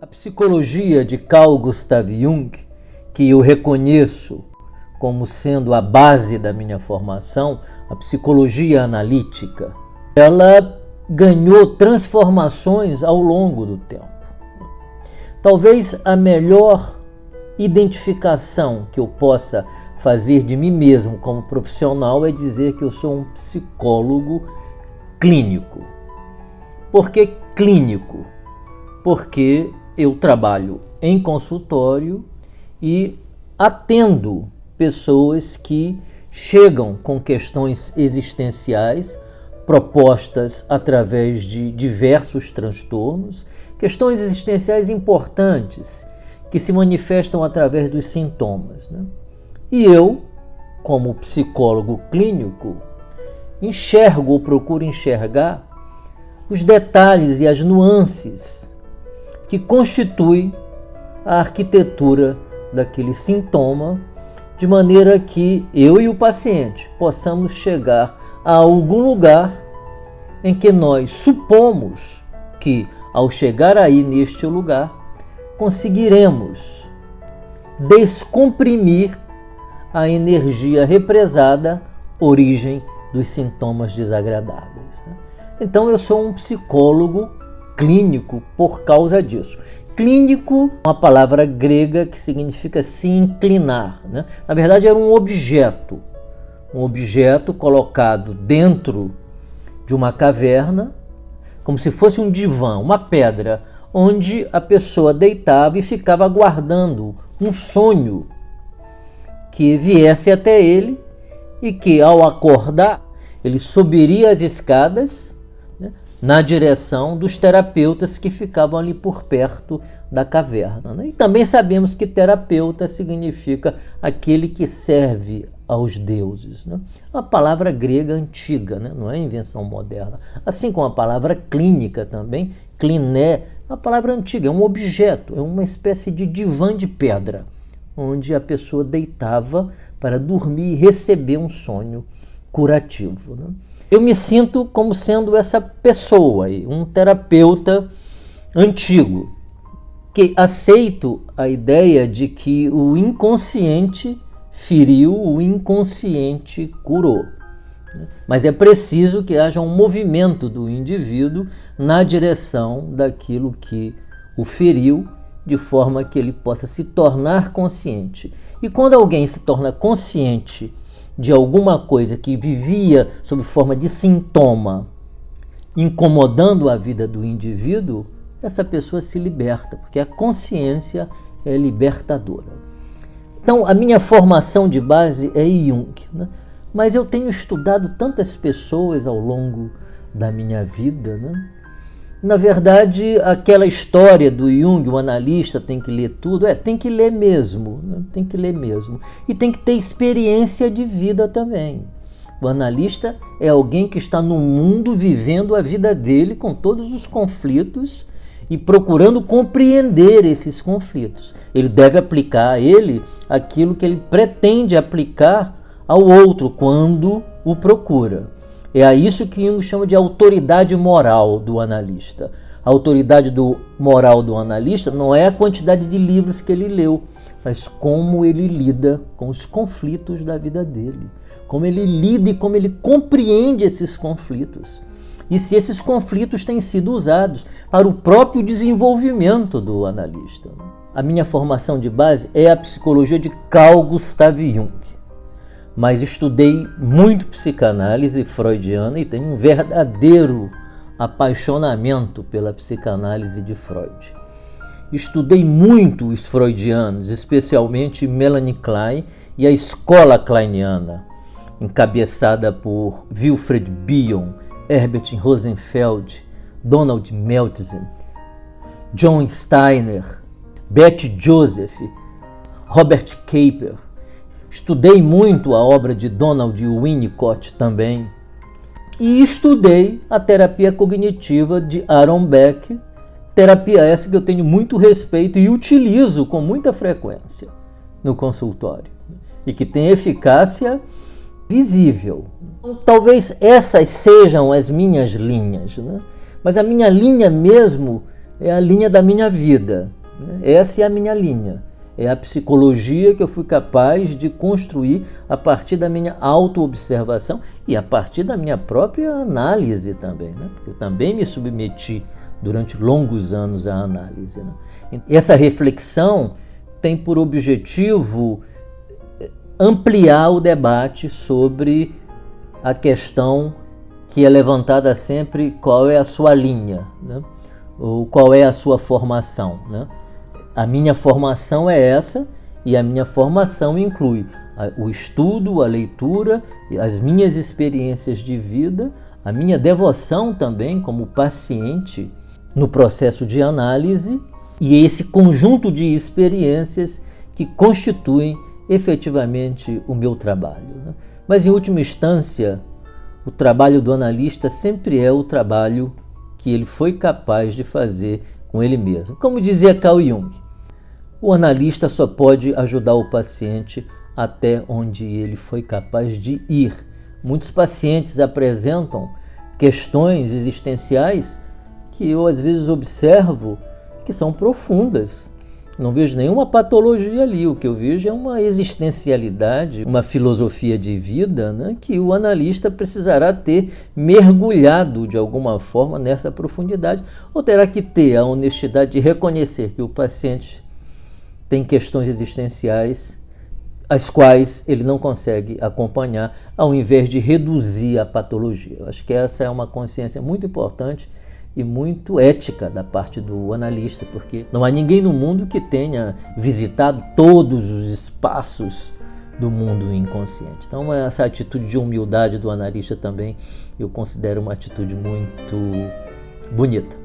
A psicologia de Carl Gustav Jung, que eu reconheço como sendo a base da minha formação, a psicologia analítica, ela ganhou transformações ao longo do tempo. Talvez a melhor identificação que eu possa fazer de mim mesmo como profissional é dizer que eu sou um psicólogo clínico. Por que clínico? Porque eu trabalho em consultório e atendo pessoas que chegam com questões existenciais propostas através de diversos transtornos, questões existenciais importantes que se manifestam através dos sintomas, né? E eu, como psicólogo clínico, enxergo ou procuro enxergar os detalhes e as nuances que constituem a arquitetura daquele sintoma, de maneira que eu e o paciente possamos chegar a algum lugar em que nós supomos que, ao chegar aí neste lugar, conseguiremos descomprimir a energia represada, origem dos sintomas desagradáveis. Então eu sou um psicólogo clínico por causa disso. Clínico é uma palavra grega que significa se inclinar, né? Na verdade era um objeto colocado dentro de uma caverna, como se fosse um divã, uma pedra, onde a pessoa deitava e ficava aguardando um sonho que viesse até ele e que, ao acordar, ele subiria as escadas, né, na direção dos terapeutas que ficavam ali por perto da caverna, né? E também sabemos que terapeuta significa aquele que serve aos deuses, né? Uma palavra grega antiga, né? Não é invenção moderna. Assim como a palavra clínica também, cliné, uma palavra antiga, é um objeto, é uma espécie de divã de pedra, onde a pessoa deitava para dormir e receber um sonho curativo, né? Eu me sinto como sendo essa pessoa, um terapeuta antigo, que aceito a ideia de que o inconsciente feriu, o inconsciente curou. Mas é preciso que haja um movimento do indivíduo na direção daquilo que o feriu, de forma que ele possa se tornar consciente. E quando alguém se torna consciente de alguma coisa que vivia sob forma de sintoma, incomodando a vida do indivíduo, essa pessoa se liberta, porque a consciência é libertadora. Então, a minha formação de base é Jung, né? Mas eu tenho estudado tantas pessoas ao longo da minha vida, né? Na verdade, aquela história do Jung, o analista tem que ler tudo, tem que ler mesmo, né? Tem que ler mesmo. E tem que ter experiência de vida também. O analista é alguém que está no mundo vivendo a vida dele com todos os conflitos e procurando compreender esses conflitos. Ele deve aplicar a ele aquilo que ele pretende aplicar ao outro quando o procura. É a isso que Jung chama de autoridade moral do analista. A autoridade moral do analista não é a quantidade de livros que ele leu, mas como ele lida com os conflitos da vida dele. Como ele lida e como ele compreende esses conflitos. E se esses conflitos têm sido usados para o próprio desenvolvimento do analista. A minha formação de base é a psicologia de Carl Gustav Jung. Mas estudei muito psicanálise freudiana e tenho um verdadeiro apaixonamento pela psicanálise de Freud. Estudei muito os freudianos, especialmente Melanie Klein e a escola kleiniana, encabeçada por Wilfred Bion, Herbert Rosenfeld, Donald Meltzer, John Steiner, Beth Joseph, Robert Kapper. Estudei muito a obra de Donald Winnicott também. E estudei a terapia cognitiva de Aaron Beck, terapia essa que eu tenho muito respeito e utilizo com muita frequência no consultório. E que tem eficácia visível. Então, talvez essas sejam as minhas linhas, né? Mas a minha linha mesmo é a linha da minha vida, né? Essa é a minha linha. É a psicologia que eu fui capaz de construir a partir da minha autoobservação e a partir da minha própria análise também, né? Porque eu também me submeti durante longos anos à análise, né? Essa reflexão tem por objetivo ampliar o debate sobre a questão que é levantada sempre: qual é a sua linha, né? Ou qual é a sua formação, né? A minha formação é essa, e a minha formação inclui o estudo, a leitura, as minhas experiências de vida, a minha devoção também como paciente no processo de análise, e esse conjunto de experiências que constituem efetivamente o meu trabalho, né? Mas, em última instância, o trabalho do analista sempre é o trabalho que ele foi capaz de fazer com ele mesmo. Como dizia Carl Jung, o analista só pode ajudar o paciente até onde ele foi capaz de ir. Muitos pacientes apresentam questões existenciais que eu às vezes observo que são profundas. Não vejo nenhuma patologia ali, o que eu vejo é uma existencialidade, uma filosofia de vida, né, que o analista precisará ter mergulhado de alguma forma nessa profundidade, ou terá que ter a honestidade de reconhecer que o paciente tem questões existenciais as quais ele não consegue acompanhar, ao invés de reduzir a patologia. Eu acho que essa é uma consciência muito importante e muito ética da parte do analista, porque não há ninguém no mundo que tenha visitado todos os espaços do mundo inconsciente. Então, essa atitude de humildade do analista também eu considero uma atitude muito bonita.